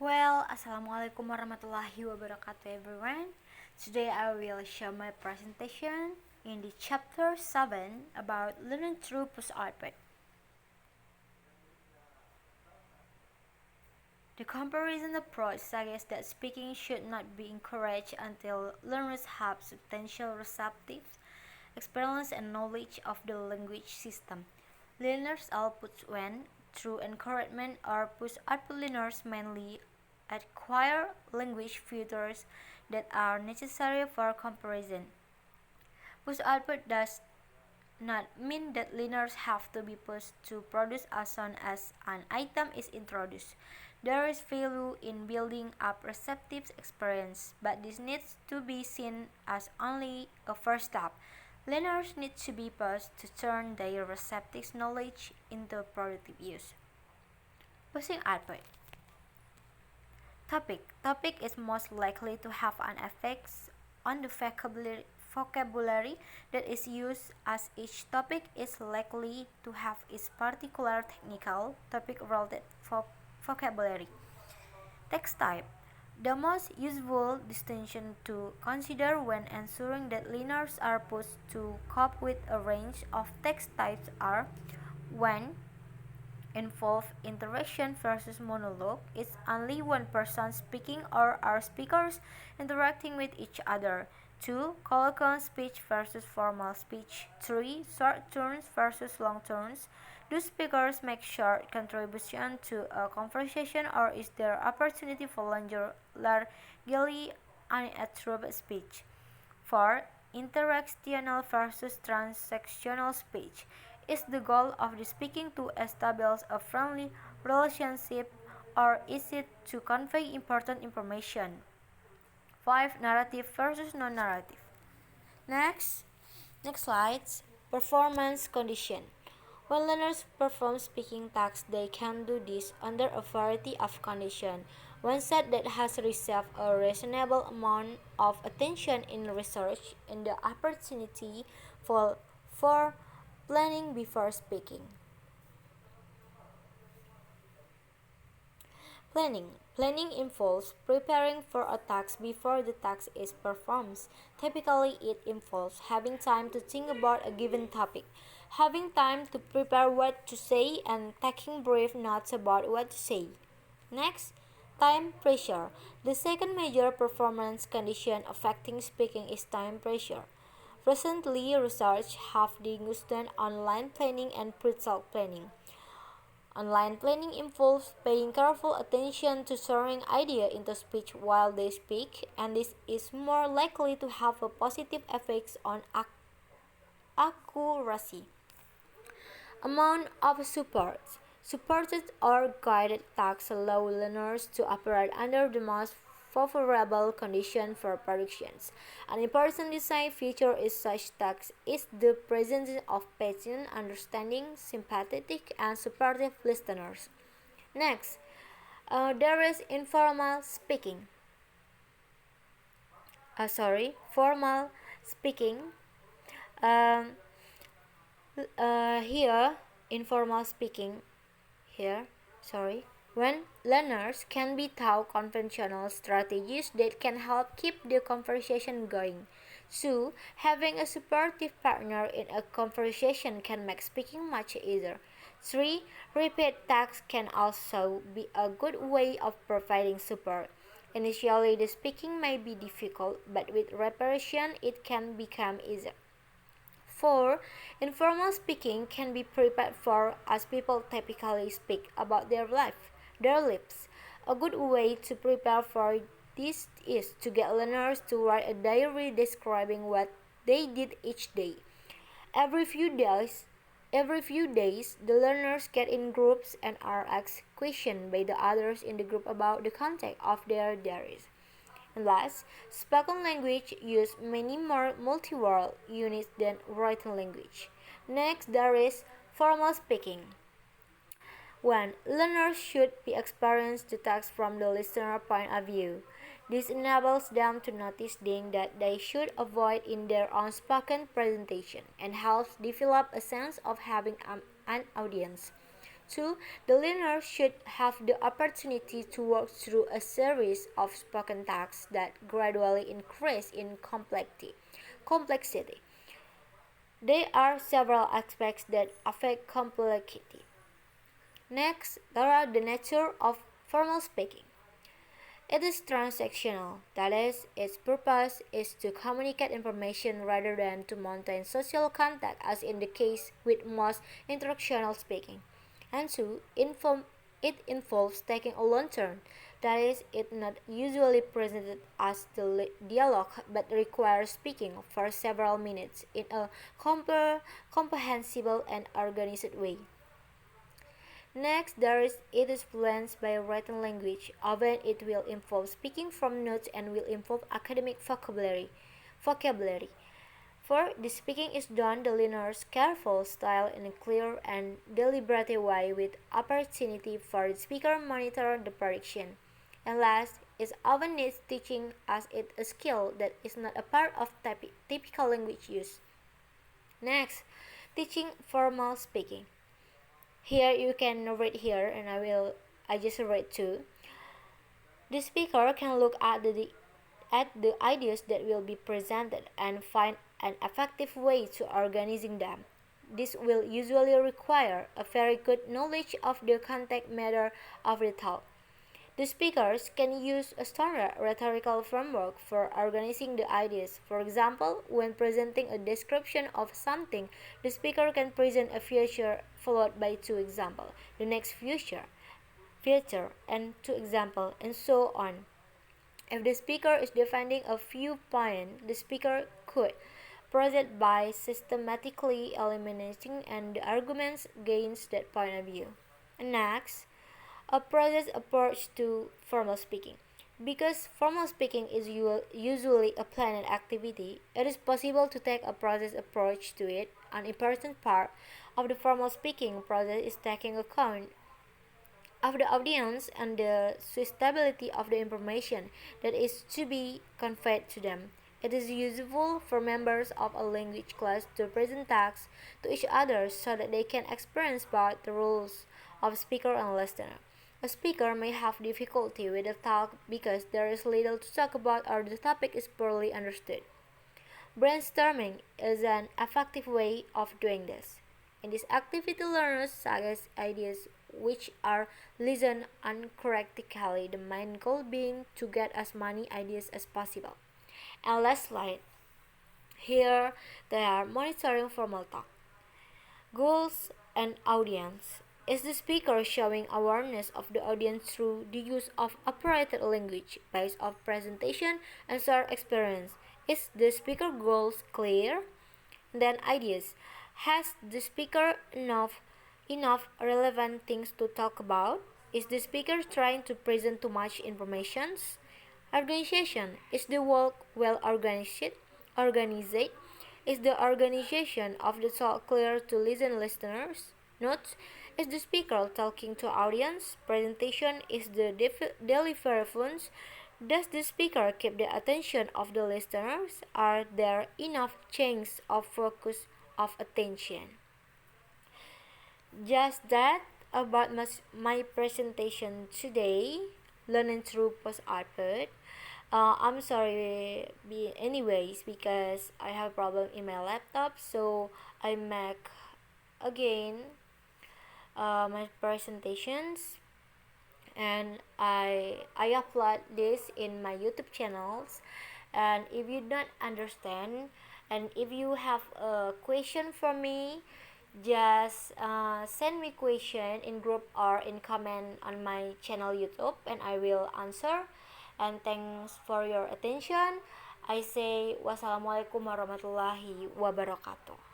Assalamualaikum warahmatullahi wabarakatuh everyone. Today I will share my presentation in the chapter 7 about learning through push output. The comparison approach suggests that speaking should not be encouraged until learners have substantial receptive experience and knowledge of the language system. Learners outputs when, through encouragement or push output, learners mainly acquire language features that are necessary for comparison. Push output does not mean that learners have to be pushed to produce as soon as an item is introduced. There is value in building up receptive experience, but this needs to be seen as only a first step. Learners need to be pushed to turn their receptive knowledge into productive use. Pushing output. Topic is most likely to have an effect on the vocabulary that is used, as each topic is likely to have its particular technical topic-related vocabulary. Text type. The most useful distinction to consider when ensuring that learners are pushed to cope with a range of text types are: when involve interaction versus monologue, is only one person speaking or are speakers interacting with each other. 2. Colloquial speech versus formal speech. 3. Short turns versus long turns. Do speakers make short contribution to a conversation, or is there opportunity for longer, largely uninterrupted speech? 4. Interactional versus transactional speech. Is the goal of the speaking to establish a friendly relationship, or is it to convey important information? 5. Narrative versus non-narrative. Next slides. Performance condition. When learners perform speaking tasks, they can do this under a variety of conditions. One set that has received a reasonable amount of attention in research and the opportunity for planning before speaking. Planning involves preparing for a task before the task is performed. Typically, it involves having time to think about a given topic, having time to prepare what to say, and taking brief notes about what to say. Next, time pressure. The second major performance condition affecting speaking is time pressure. Recently, research have discussed online planning and pre-talk planning. Online planning involves paying careful attention to turning ideas into speech while they speak, and this is more likely to have a positive effect on accuracy. Amount of support. Supported or guided tasks allow learners to operate under the most favorable conditions for productions. An important design feature is such tasks is the presence of patient, understanding, sympathetic, and supportive listeners. Next, there is informal speaking. Formal speaking. Um, Here, informal speaking. When learners can be taught conventional strategies that can help keep the conversation going. 2. Having a supportive partner in a conversation can make speaking much easier. 3. Repeat tasks can also be a good way of providing support. Initially, the speaking may be difficult, but with repetition, it can become easier. 4. Informal speaking can be prepared for as people typically speak about their lives. A good way to prepare for this is to get learners to write a diary describing what they did each day. Every few days, the learners get in groups and are asked questions by the others in the group about the content of their diaries. And last, spoken language use many more multi-word units than written language. Next, there is formal speaking. When learners should be experienced to text from the listener point of view. This enables them to notice things that they should avoid in their own spoken presentation and helps develop a sense of having an audience. Two, the learner should have the opportunity to work through a series of spoken tasks that gradually increase in complexity. There are several aspects that affect complexity. Next, there are the nature of formal speaking. It is transactional, that is, its purpose is to communicate information rather than to maintain social contact, as in the case with most interactional speaking. And two, it involves taking a long turn, that is, it not usually presented as the dialogue but requires speaking for several minutes in a comprehensible and organized way. Next, it is influenced by written language. Often it will involve speaking from notes and will involve academic vocabulary. For the speaking is done the learner's careful style in a clear and deliberate way with opportunity for the speaker monitor the prediction. And last, it often needs teaching as it a skill that is not a part of typical language use. Next, teaching formal speaking. Here you can read here and I just read too. The speaker can look at the ideas that will be presented and find an effective way to organizing them. This will usually require a very good knowledge of the content matter of the talk. The speakers can use a standard rhetorical framework for organizing the ideas. For example, when presenting a description of something, the speaker can present a feature followed by two examples, the next feature, and two examples, and so on. If the speaker is defending a viewpoint, the speaker could proceed by systematically eliminating and the arguments against that point of view. Next, a process approach to formal speaking. Because formal speaking is usually a planned activity, it is possible to take a process approach to it. An important part of the formal speaking process is taking account of the audience and the suitability of the information that is to be conveyed to them. It is useful for members of a language class to present tasks to each other so that they can experience both the roles of speaker and listener. A speaker may have difficulty with a talk because there is little to talk about or the topic is poorly understood. Brainstorming is an effective way of doing this. In this activity, learners suggest ideas which are listened uncritically, the main goal being to get as many ideas as possible. And last slide. Here they are monitoring formal talk. Goals and audience. Is the speaker showing awareness of the audience through the use of appropriate language based on presentation and shared experience? Is the speaker goals clear? Then ideas. Has the speaker enough relevant things to talk about? Is the speaker trying to present too much information? Organization. Is the work well organized? Organized? Is the organization of the talk clear to listeners? Notes. Is the speaker talking to audience? Presentation. Is the delivery fluent? Does the speaker keep the attention of the listeners? Are there enough chains of focus of attention? Just that about my presentation today, learning through post output. I'm sorry, anyways, because I have problem in my laptop, so I make again my presentations, and I upload this in my YouTube channels. And if you don't understand, and if you have a question for me, just send me question in group or in comment on my channel YouTube, and I will answer. And thanks for your attention. I say wassalamualaikum warahmatullahi wabarakatuh.